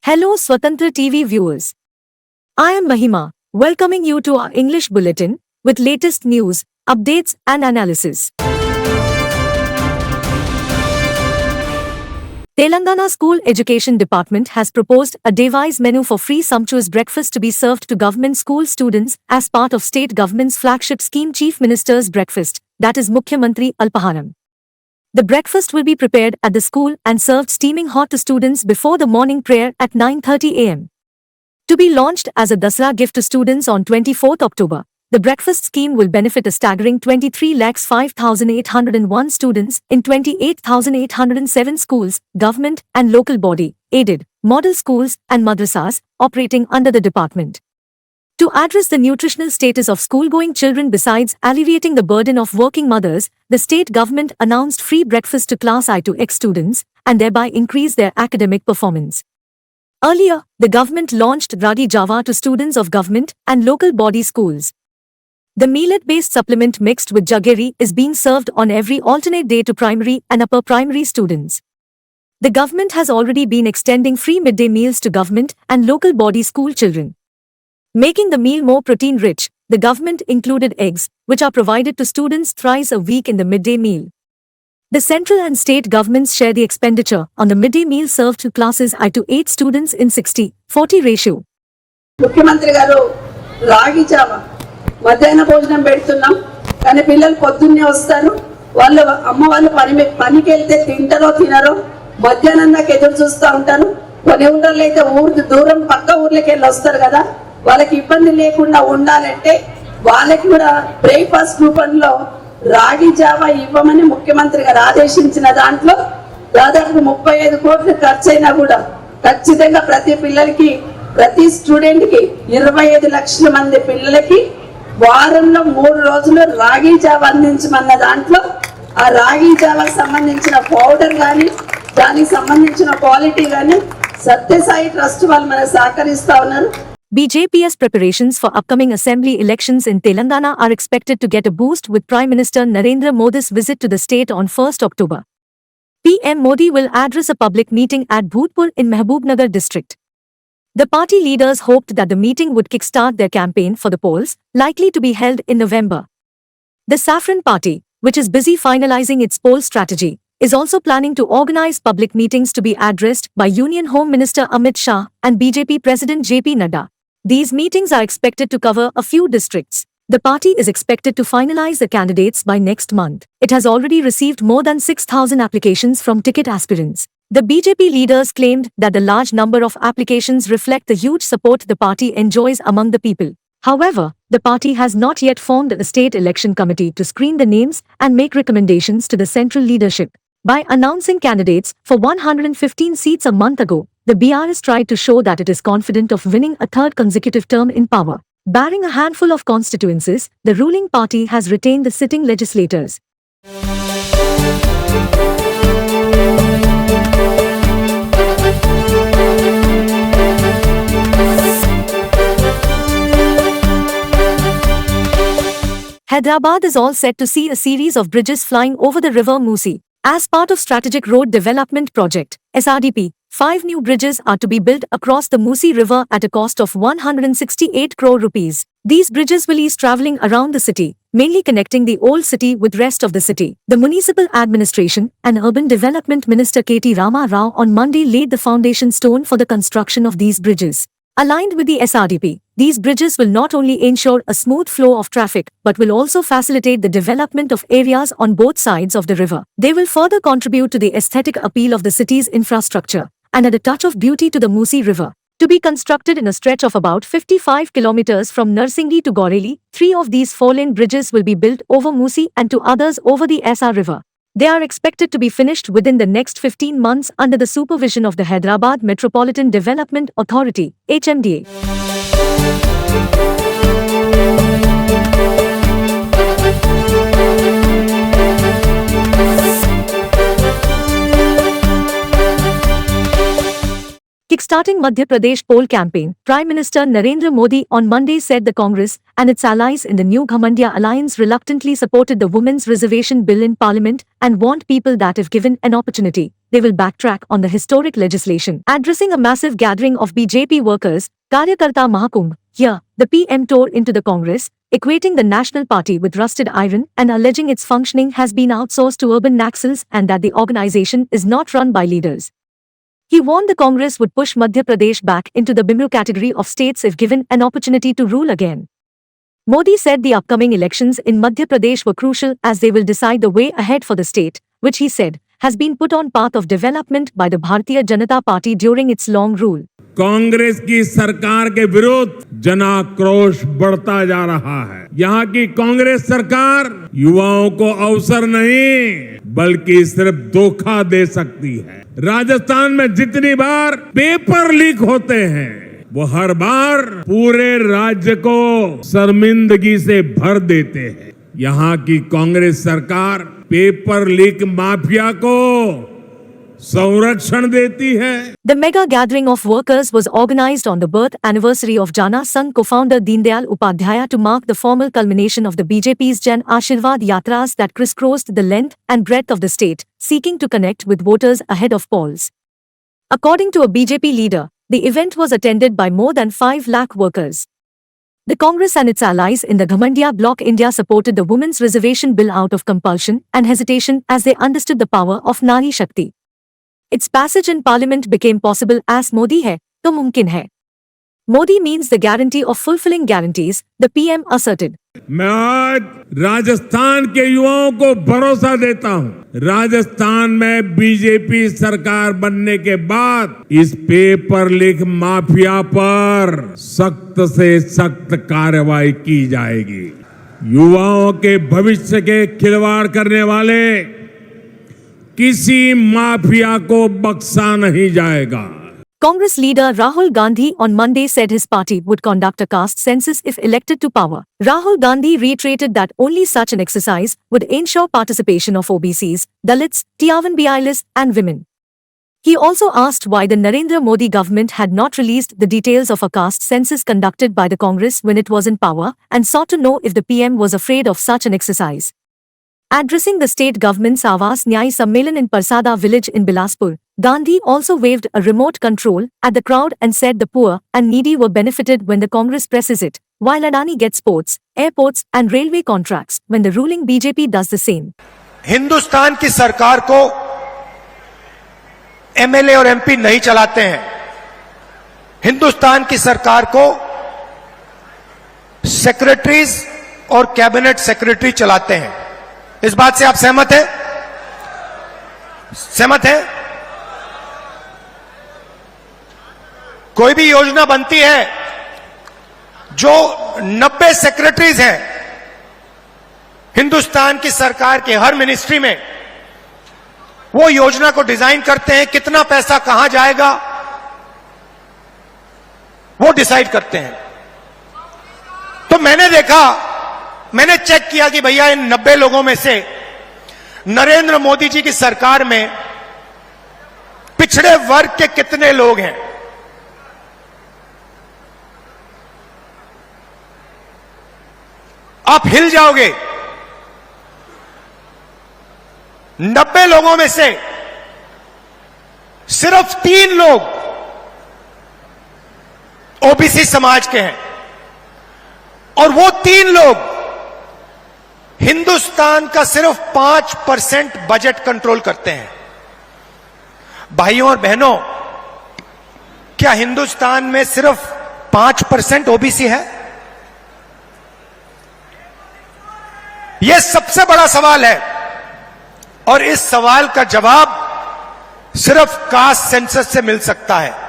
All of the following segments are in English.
Hello Swatantra TV viewers. I am Mahima, welcoming you to our English Bulletin with latest news, updates and analysis. Telangana School Education Department has proposed a device menu for free sumptuous breakfast to be served to government school students as part of state government's flagship scheme Chief Minister's Breakfast, that is Mukhyamantri Alpaharam. The breakfast will be prepared at the school and served steaming hot to students before the morning prayer at 9:30 am. To be launched as a Dasra gift to students on 24th October, the breakfast scheme will benefit a staggering 23,05,801 students in 28,807 schools, government and local body, aided, model schools and madrasas operating under the department. To address the nutritional status of school-going children besides alleviating the burden of working mothers, the state government announced free breakfast to Class I to X students and thereby increase their academic performance. Earlier, the government launched Ragi Java to students of government and local body schools. The millet-based supplement mixed with jaggery is being served on every alternate day to primary and upper primary students. The government has already been extending free midday meals to government and local body school children. Making the meal more protein-rich, the government included eggs, which are provided to students thrice a week in the midday meal. The central and state governments share the expenditure on the midday meal served to classes I to 8 students in 60-40 ratio. ముఖ్యమంత్రి గారు రాగి జావ మధ్యాహ్న భోజనం పెడుతున్నాం కానీ పిల్లలు పొద్దున్నే వస్తారు వాళ్ళు అమ్మ వాళ్ళు పనికి వెళ్తే తింటారో తినరో మధ్యాహ్నం దాకా ఎదురు చూస్తూ ఉంటారు కొన్ని ఊర్లలో అయితే ఊరు దూరం పక్క ఊర్లకి వెళ్ళి వస్తారు కదా వాళ్ళకి ఇబ్బంది లేకుండా ఉండాలంటే వాళ్ళకి కూడా బ్రేక్ఫాస్ట్ రూపంలో రాగి జావా ఇవ్వమని ముఖ్యమంత్రి గారు ఆదేశించిన దాంట్లో దాదాపు 35 కోట్లు ఖర్చు అయినా కూడా ఖచ్చితంగా ప్రతి పిల్లలకి ప్రతి స్టూడెంట్ కి 25 లక్షల మంది పిల్లలకి వారంలో 3 రోజులు రాగి జావా అందించమన్న దాంట్లో ఆ రాగి జావాకి సంబంధించిన పౌడర్ కానీ దానికి సంబంధించిన క్వాలిటీ కానీ సత్యసాయి ట్రస్ట్ వాళ్ళు మనకు సహకరిస్తా ఉన్నారు. BJP's preparations for upcoming assembly elections in Telangana are expected to get a boost with Prime Minister Narendra Modi's visit to the state on 1st October. PM Modi will address a public meeting at Bhutpur in Mahbubnagar district. The party leaders hoped that the meeting would kickstart their campaign for the polls, likely to be held in November. The Saffron Party, which is busy finalizing its poll strategy, is also planning to organize public meetings to be addressed by Union Home Minister Amit Shah and BJP President JP Nadda. These meetings are expected to cover a few districts. The party is expected to finalize the candidates by next month. It has already received more than 6,000 applications from ticket aspirants. The BJP leaders claimed that the large number of applications reflect the huge support the party enjoys among the people. However, the party has not yet formed a state election committee to screen the names and make recommendations to the central leadership. By announcing candidates for 115 seats a month ago, the BRS tried to show that it is confident of winning a third consecutive term in power. Barring a handful of constituencies, the ruling party has retained the sitting legislators. Hyderabad is all set to see a series of bridges flying over the river Musi. As part of Strategic Road Development Project, SRDP, 5 new bridges are to be built across the Musi River at a cost of 168 crore rupees. These bridges will ease travelling around the city, mainly connecting the old city with rest of the city. The Municipal Administration and Urban Development Minister K.T. Rama Rao on Monday laid the foundation stone for the construction of these bridges. Aligned with the SRDP, these bridges will not only ensure a smooth flow of traffic, but will also facilitate the development of areas on both sides of the river. They will further contribute to the aesthetic appeal of the city's infrastructure and add a touch of beauty to the Musi River. To be constructed in a stretch of about 55 kilometers from Narsingdi to Goreli, 3 of these 4-lane bridges will be built over Musi and 2 others over the SR River. They are expected to be finished within the next 15 months under the supervision of the Hyderabad Metropolitan Development Authority, HMDA. Kickstarting Madhya Pradesh poll campaign, Prime Minister Narendra Modi on Monday said the Congress and its allies in the new Ghamandya alliance reluctantly supported the Women's Reservation Bill in Parliament and warned people that if given an opportunity, they will backtrack on the historic legislation. Addressing a massive gathering of BJP workers, Karyakarta Mahakumbh, here, the PM tore into the Congress, equating the national party with rusted iron and alleging its functioning has been outsourced to urban Naxals and that the organization is not run by leaders. He warned the Congress would push Madhya Pradesh back into the Bimru category of states if given an opportunity to rule again. Modi said the upcoming elections in Madhya Pradesh were crucial as they will decide the way ahead for the state, which he said has been put on path of development by the Bharatiya Janata Party during its long rule. Congress की सरकार के विरुद्ध जनाक्रोश बढ़ता जा रहा है। यहाँ की कांग्रेस सरकार युवाओं को अवसर नहीं बल्कि सिर्फ धोखा दे सकती है। राजस्थान में जितनी बार पेपर लीक होते हैं वो हर बार पूरे राज्य को शर्मिंदगी से भर देते हैं। यहाँ की कांग्रेस सरकार पेपर लीक माफिया को संरक्षण देती है। The mega gathering of workers was organized on the birth anniversary of Jana Sangh co-founder Deendayal Upadhyaya to mark the formal culmination of the BJP's Jan Ashirwad Yatras that crisscrossed the length and breadth of the state, seeking to connect with voters ahead of polls. According to a BJP leader, the event was attended by more than 5 lakh workers. The Congress and its allies in the Ghamandiya bloc India supported the Women's Reservation Bill out of compulsion and hesitation as they understood the power of Nari Shakti. Its passage in parliament became possible as Modi hai, to mumkin hai. Modi means the guarantee of fulfilling guarantees, the PM asserted. मैं आज राजस्थान के युवाओं को भरोसा देता हूं। राजस्थान में BJP सरकार बनने के बाद इस पेपर लीक माफिया पर सख्त से सख्त कार्रवाई की जाएगी। युवाओं के भविष्य के खिलवाड़ करने वाले किसी माफिया को बख्शा नहीं जाएगा। Congress leader Rahul Gandhi on Monday said his party would conduct a caste census if elected to power. Rahul Gandhi reiterated that only such an exercise would ensure participation of OBCs, Dalits, TRVBIs, and women. He also asked why the Narendra Modi government had not released the details of a caste census conducted by the Congress when it was in power and sought to know if the PM was afraid of such an exercise. Addressing the state government's Awas Nyay Sammelan in Parsada village in Bilaspur, Gandhi also waved a remote control at the crowd and said the poor and needy were benefited when the Congress presses it, while Adani gets ports, airports and railway contracts when the ruling BJP does the same. Hindustan की सरकार को MLA और MP नहीं चलाते हैं। हिंदुस्तान की सरकार को सेक्रेटरीज और कैबिनेट सेक्रेटरी चलाते हैं। इस बात से आप सहमत हैं? सहमत हैं? कोई भी योजना बनती है जो 90 सेक्रेटरीज हैं हिंदुस्तान की सरकार के हर मिनिस्ट्री में, वो योजना को डिजाइन करते हैं, कितना पैसा कहां जाएगा वो डिसाइड करते हैं। तो मैंने चेक किया कि भैया इन 90 लोगों में से नरेंद्र मोदी जी की सरकार में पिछड़े वर्ग के कितने लोग हैं। आप हिल जाओगे। 90 लोगों में से सिर्फ 3 लोग ओबीसी समाज के हैं और वो 3 लोग हिंदुस्तान का सिर्फ 5% बजट कंट्रोल करते हैं। भाइयों और बहनों, क्या हिंदुस्तान में सिर्फ 5% ओबीसी है? यह सबसे बड़ा सवाल है और इस सवाल का जवाब सिर्फ कास्ट सेंसस से मिल सकता है।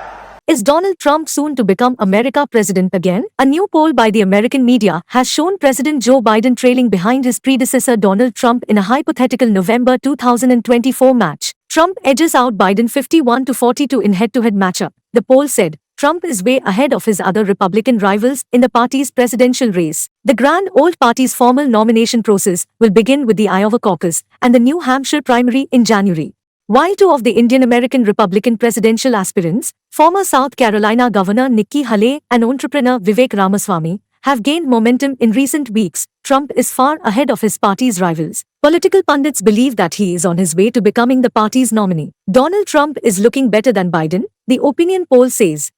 Is Donald Trump soon to become America president again? A new poll by the American media has shown President Joe Biden trailing behind his predecessor Donald Trump in a hypothetical November 2024 match. Trump edges out Biden 51-42 in head-to-head matchup. The poll said Trump is way ahead of his other Republican rivals in the party's presidential race. The grand old party's formal nomination process will begin with the Iowa caucus and the New Hampshire primary in January. While 2 of the Indian-American Republican presidential aspirants, former South Carolina Governor Nikki Haley and entrepreneur Vivek Ramaswamy, have gained momentum in recent weeks, Trump is far ahead of his party's rivals. Political pundits believe that he is on his way to becoming the party's nominee. Donald Trump is looking better than Biden, the opinion poll says.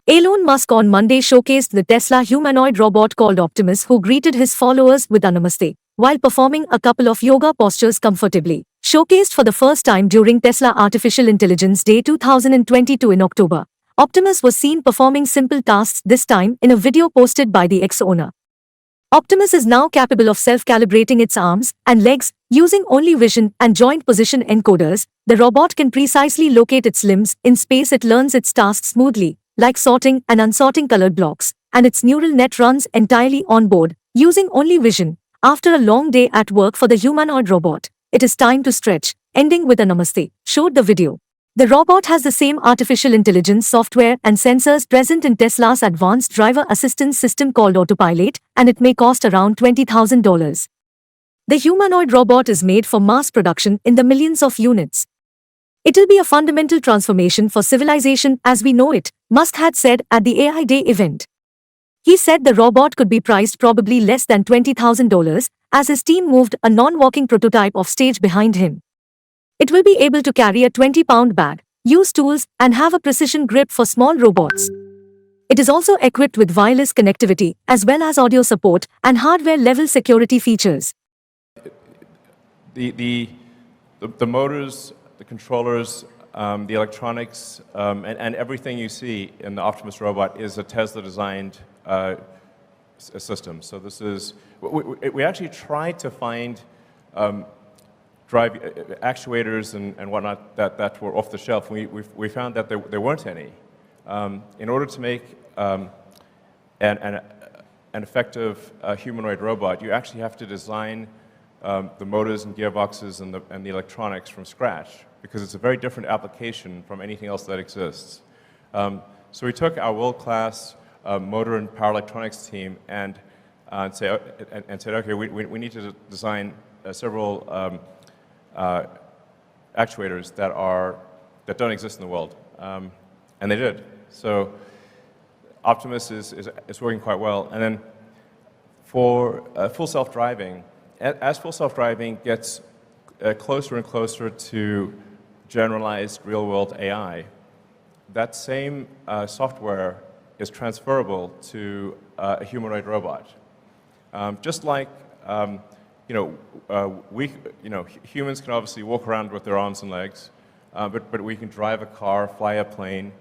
Elon Musk on Monday showcased the Tesla humanoid robot called Optimus, who greeted his followers with a namaste, while performing a couple of yoga postures comfortably. Showcased for the first time during Tesla Artificial Intelligence Day 2022 in October, Optimus was seen performing simple tasks, this time in a video posted by the ex-owner. Optimus is now capable of self-calibrating its arms and legs, using only vision and joint position encoders. The robot can precisely locate its limbs in space. It learns its tasks smoothly, like sorting and unsorting colored blocks, and its neural net runs entirely on board, using only vision. After a long day at work for the humanoid robot, it is time to stretch, ending with a namaste, showed the video. The robot has the same artificial intelligence software and sensors present in Tesla's advanced driver assistance system called Autopilot, and it may cost around $20,000. The humanoid robot is made for mass production in the millions of units. It'll be a fundamental transformation for civilization as we know it, Musk had said at the AI Day event. He said the robot could be priced probably less than $20,000, as his team moved a non-walking prototype off stage behind him. It will be able to carry a 20-pound bag, use tools, and have a precision grip for small robots. It is also equipped with wireless connectivity, as well as audio support and hardware-level security features. The motors, the controllers, the electronics, and everything you see in the Optimus robot is a Tesla-designed system. So this is, we actually tried to find drive actuators and whatnot that were off the shelf. We found that there weren't any. In order to make an effective humanoid robot, you actually have to design the motors and gearboxes and the electronics from scratch, because it's a very different application from anything else that exists. So we took our world-class motor and power electronics team and said, okay, we need to design several actuators that don't exist in the world, and they did. So Optimus is working quite well. And then for full self-driving, as full self-driving gets closer and closer to generalized real-world AI, that same software is transferable to a humanoid robot. Just like humans can obviously walk around with their arms and legs, but we can drive a car, fly a plane,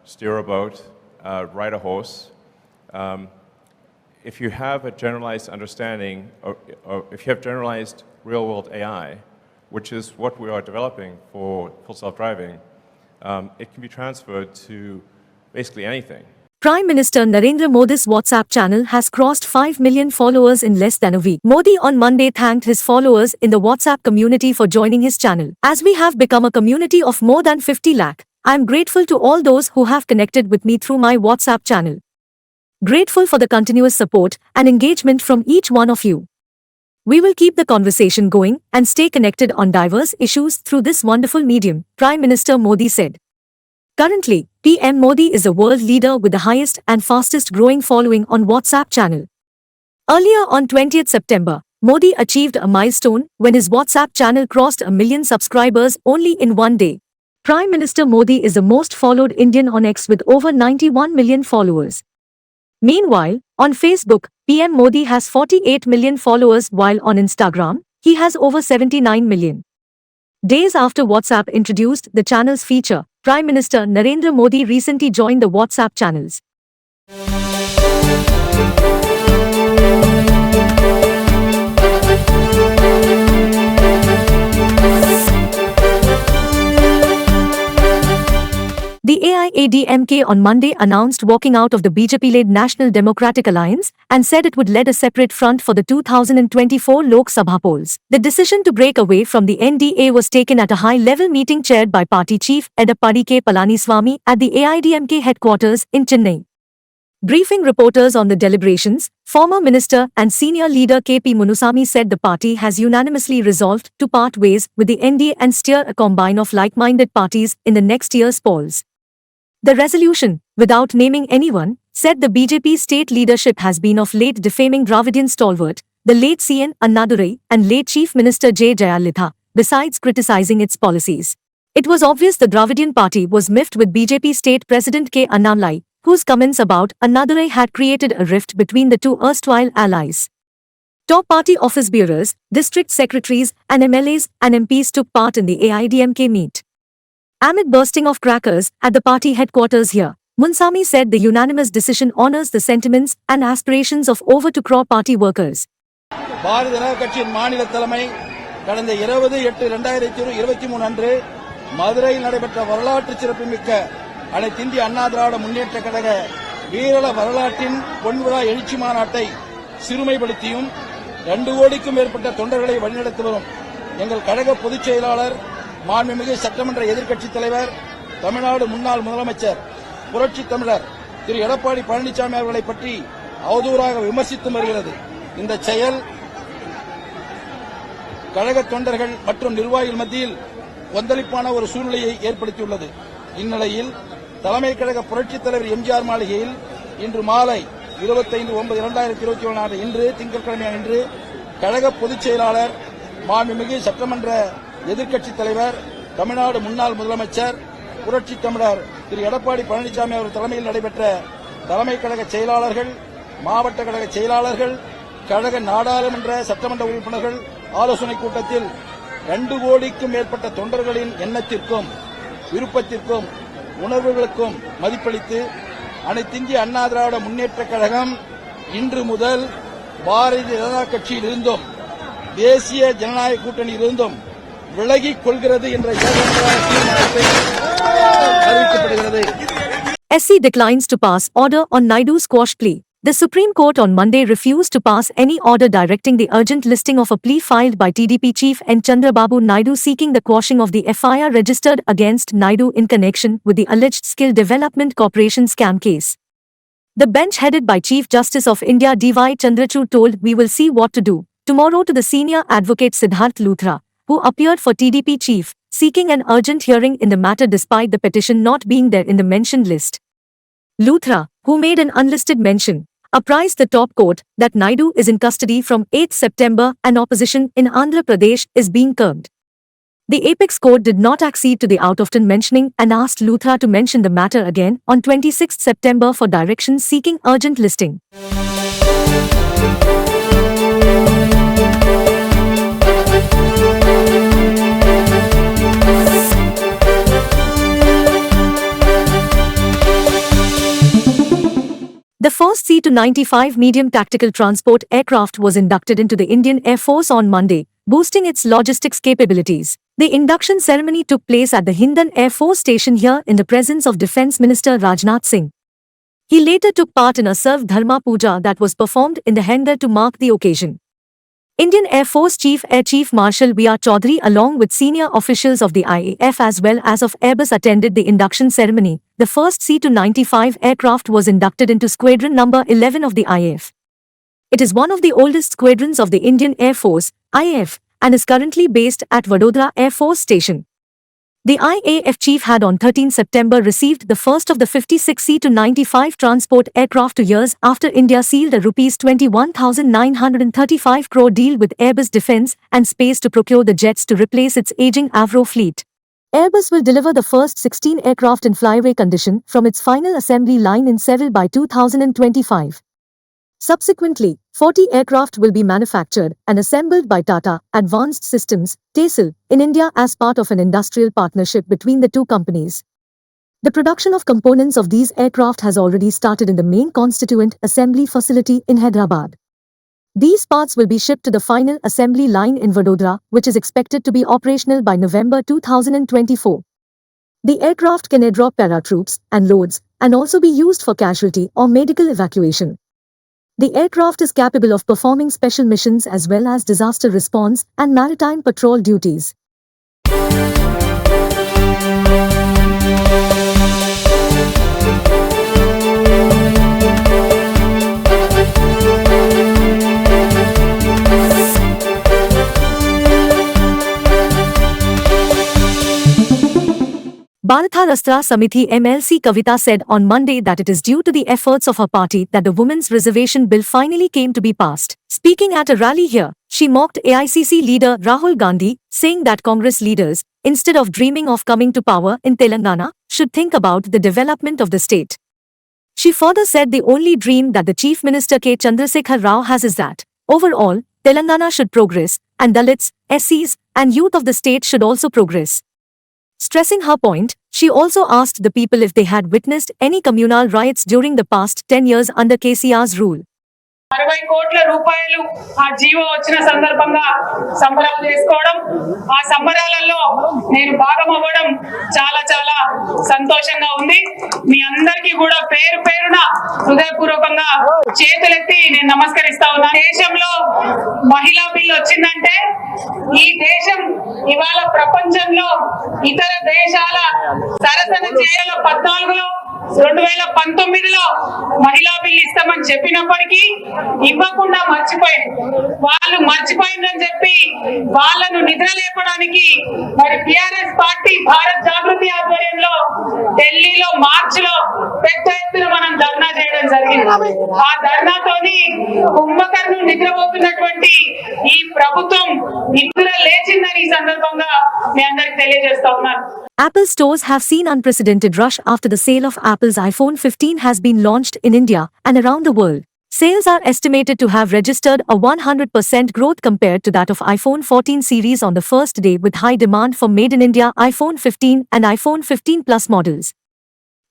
steer a boat, ride a horse. If you have a generalized understanding, or if you have generalized real-world AI, which is what we are developing for full self-driving, it can be transferred to basically anything. Prime Minister Narendra Modi's WhatsApp channel has crossed 5 million followers in less than a week. Modi on Monday thanked his followers in the WhatsApp community for joining his channel. As we have become a community of more than 50 lakh, I am grateful to all those who have connected with me through my WhatsApp channel. Grateful for the continuous support and engagement from each one of you. We will keep the conversation going and stay connected on diverse issues through this wonderful medium, Prime Minister Modi said. Currently, PM Modi is a world leader with the highest and fastest growing following on WhatsApp channel. Earlier on 20th September, Modi achieved a milestone when his WhatsApp channel crossed 1 million subscribers only in one day. Prime Minister Modi is the most followed Indian on X with over 91 million followers. Meanwhile, on Facebook, PM Modi has 48 million followers, while on Instagram, he has over 79 million. Days after WhatsApp introduced the channel's feature, Prime Minister Narendra Modi recently joined the WhatsApp channels. The AIADMK on Monday announced walking out of the BJP-led National Democratic Alliance and said it would lead a separate front for the 2024 Lok Sabha polls. The decision to break away from the NDA was taken at a high-level meeting chaired by party chief Edappadi K. Palaniswamy at the AIADMK headquarters in Chennai. Briefing reporters on the deliberations, former minister and senior leader KP Munusamy said the party has unanimously resolved to part ways with the NDA and steer a combine of like-minded parties in the next year's polls. The resolution, without naming anyone, said the BJP state leadership has been of late defaming Dravidian stalwart, the late CN Annadurai and late Chief Minister J. Jayalalitha, besides criticizing its policies. It was obvious the Dravidian party was miffed with BJP state president K. Annalai, whose comments about Annadurai had created a rift between the two erstwhile allies. Top party office bearers, district secretaries and MLAs and MPs took part in the AIADMK meet. Amid bursting of crackers at the party headquarters here, Munusamy said the unanimous decision honors the sentiments and aspirations of over 2 crore party workers. Bharatiya Janata கட்சியின் மாநில தலைமை கடந்த 20/8/2023 அன்று மதுரையில் நடைபெற்ற வரலாற்று சிறப்புமிக்க அனைத்து இந்திய அண்ணா திராவிட முன்னேற்ற கழக வீரல வரலாற்றின் பொன்விழா எழுச்சி மாநாட்டை சிறுமைப்படுத்தியும் 2 கோடிக்கும் மேற்பட்ட தொண்டர்களை வழிநடத்தி வரும் எங்கள் கழக பொதுச் செயலாளர் மாண்புமிகு சட்டமன்ற எதிர்க்கட்சித் தலைவர் தமிழ்நாடு முன்னாள் முதலமைச்சர் புரட்சி தமிழர் திரு எடப்பாடி பழனிசாமி அவர்களை பற்றி அவதூறாக விமர்சித்து வருகிறது. இந்த செயல் கழக தொண்டர்கள் மற்றும் நிர்வாகிகள் மத்தியில் கொந்தளிப்பான ஒரு சூழ்நிலையை ஏற்படுத்தியுள்ளது. இந்நிலையில் தலைமை கழக புரட்சித் தலைவர் எம்ஜிஆர் மாளிகையில் இன்று மாலை 25/9/2024 இன்று திங்கட்கிழமை அன்று கழக பொதுச் செயலாளர் மாண்புமிகு சட்டமன்ற எதிர்க்கட்சித் தலைவர் தமிழ்நாடு முன்னாள் முதலமைச்சர் புரட்சி தமிழர் திரு எடப்பாடி பழனிசாமி அவர்கள் தலைமையில் நடைபெற்ற தலைமை கழக செயலாளர்கள், மாவட்ட கழக செயலாளர்கள், கழக நாடாளுமன்ற சட்டமன்ற உறுப்பினர்கள் ஆலோசனைக் கூட்டத்தில் 2 கோடிக்கும் மேற்பட்ட தொண்டர்களின் எண்ணத்திற்கும் விருப்பத்திற்கும் உணர்வுகளுக்கும் மதிப்பளித்து அனைத்திந்திய அண்ணா திராவிட முன்னேற்ற கழகம் இன்று முதல் பாரதிய ஜனதா கட்சியில் இருந்தும் தேசிய ஜனநாயக கூட்டணியில் இருந்தும் விலகிக் கொள்கிறது என்ற தீர்மானத்தை அறிவிக்கப்படுகிறது. SC declines to pass order on Naidu's quash plea. The Supreme Court on Monday refused to pass any order directing the urgent listing of a plea filed by TDP chief N. Chandrababu Naidu seeking the quashing of the FIR registered against Naidu in connection with the alleged Skill Development Corporation scam case. The bench headed by Chief Justice of India D.Y. Chandrachud told "We will see what to do" tomorrow to the senior advocate Siddharth Luthra, who appeared for TDP chief, seeking an urgent hearing in the matter despite the petition not being there in the mentioned list. Luthra, who made an unlisted mention, apprised the top court that Naidu is in custody from 8 September and opposition in Andhra Pradesh is being curbed. The apex court did not accede to the out-of-turn mentioning and asked Luthra to mention the matter again on 26 September for directions seeking urgent listing. The first C-95 medium tactical transport aircraft was inducted into the Indian Air Force on Monday, boosting its logistics capabilities. The induction ceremony took place at the Hindan Air Force Station here in the presence of Defence Minister Rajnath Singh. He later took part in a Sarv Dharma Puja that was performed in the hangar to mark the occasion. Indian Air Force Chief Air Chief Marshal B.R. Chaudhary along with senior officials of the IAF as well as of Airbus attended the induction ceremony. The first C-95 aircraft was inducted into Squadron number 11 of the IAF. It is one of the oldest squadrons of the Indian Air Force, IAF, and is currently based at Vadodara Air Force Station. The IAF chief had on 13 September received the first of the 56 C-95 transport aircraft 2 years after India sealed a Rs 21,935 crore deal with Airbus Defence and Space to procure the jets to replace its aging Avro fleet. Airbus will deliver the first 16 aircraft in flyaway condition from its final assembly line in Seville by 2025. Subsequently, 40 aircraft will be manufactured and assembled by Tata Advanced Systems, TASL, in India as part of an industrial partnership between the two companies. The production of components of these aircraft has already started in the main constituent assembly facility in Hyderabad. These parts will be shipped to the final assembly line in Vadodara, which is expected to be operational by November 2024. The aircraft can airdrop paratroops and loads and also be used for casualty or medical evacuation. The aircraft is capable of performing special missions as well as disaster response and maritime patrol duties. Bharatha Rastra Samiti MLC Kavita said on Monday that it is due to the efforts of her party that the Women's Reservation Bill finally came to be passed. Speaking at a rally here, she mocked AICC leader Rahul Gandhi, saying that Congress leaders, instead of dreaming of coming to power in Telangana, should think about the development of the state. She further said the only dream that the Chief Minister K. Chandrasekhar Rao has is that, overall, Telangana should progress, and Dalits, SCs, and youth of the state should also progress. Stressing her point, she also asked the people if they had witnessed any communal riots during the past 10 years under KCR's rule. 60 కోట్ల రూపాయలు ఆ GO వచ్చిన సందర్భంగా సంబరాలు చేసుకోవడం, ఆ సంబరాలలో నేను భాగం అవ్వడం చాలా చాలా సంతోషంగా ఉంది. మీ అందరికీ కూడా పేరు పేరున హృదయపూర్వకంగా చేతులెత్తి నేను నమస్కరిస్తా ఉన్నా. దేశంలో మహిళా బిల్ వచ్చిందంటే ఈ దేశం ఇవాళ ప్రపంచంలో ఇతర దేశాల సరసన చేయాల 14లో 2019లో మహిళా బిల్ ఇస్తామని చెప్పినప్పటికీ ఇవ్వకుండా మర్చిపోయింది. వాళ్ళు మర్చిపోయిందని చెప్పి వాళ్ళను నిద్ర లేపడానికి మరి టిఆర్ఎస్ పార్టీ భారత్ జాగృతి ఆధ్వర్యంలో ఢిల్లీలో మార్చిలో పెద్ద ఎత్తున మనం ధర్నా చేయడం జరిగింది. ఆ ధర్నాతోని కుంభకర్ణులు నిద్రపోతున్నటువంటి ఈ ప్రభుత్వం నిద్ర లేచిందని ఈ సందర్భంగా మీ అందరికి తెలియజేస్తా ఉన్నాను. Apple stores have seen unprecedented rush after the sale of Apple's iPhone 15 has been launched in India and around the world. Sales are estimated to have registered a 100% growth compared to that of iPhone 14 series on the first day, with high demand for Made in India iPhone 15 and iPhone 15 Plus models.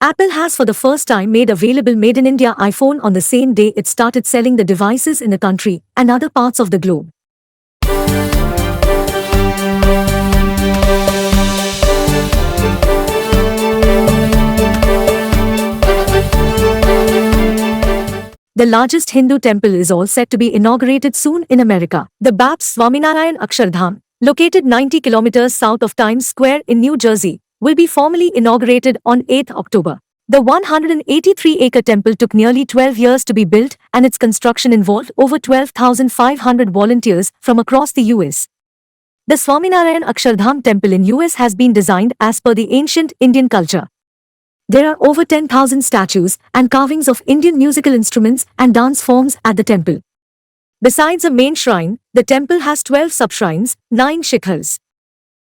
Apple has for the first time made available Made in India iPhone on the same day it started selling the devices in the country and other parts of the globe. The largest Hindu temple is all set to be inaugurated soon in America. The Babs Swaminarayan Akshardham, located 90 kilometers south of Times Square in New Jersey, will be formally inaugurated on 8th October. The 183-acre temple took nearly 12 years to be built, and its construction involved over 12,500 volunteers from across the US. The Swaminarayan Akshardham temple in US has been designed as per the ancient Indian culture. There are over 10,000 statues and carvings of Indian musical instruments and dance forms at the temple. Besides a main shrine, the temple has 12 sub-shrines, 9 shikhars.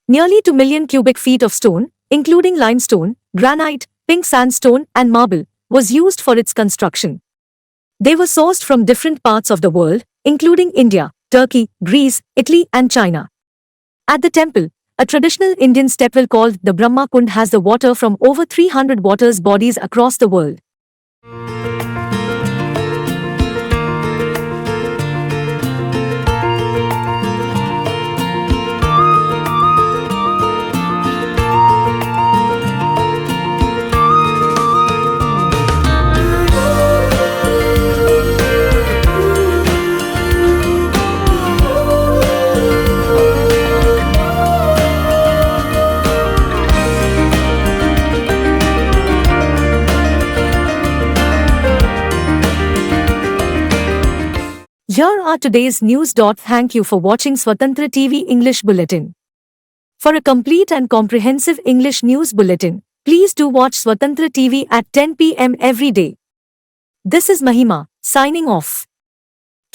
Nearly 2 million cubic feet of stone, including limestone, granite, pink sandstone and marble, was used for its construction. They were sourced from different parts of the world, including India, Turkey, Greece, Italy and China. At the temple, a traditional Indian stepwell called the Brahma Kund has the water from over 300 water bodies across the world. Here are today's news. Thank you for watching Swatantra TV English Bulletin. For a complete and comprehensive English news bulletin, please do watch Swatantra TV at 10 p.m. every day. This is Mahima, signing off.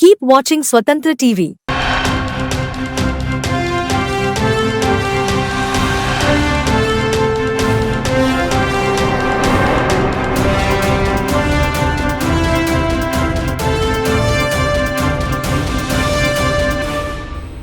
Keep watching Swatantra TV.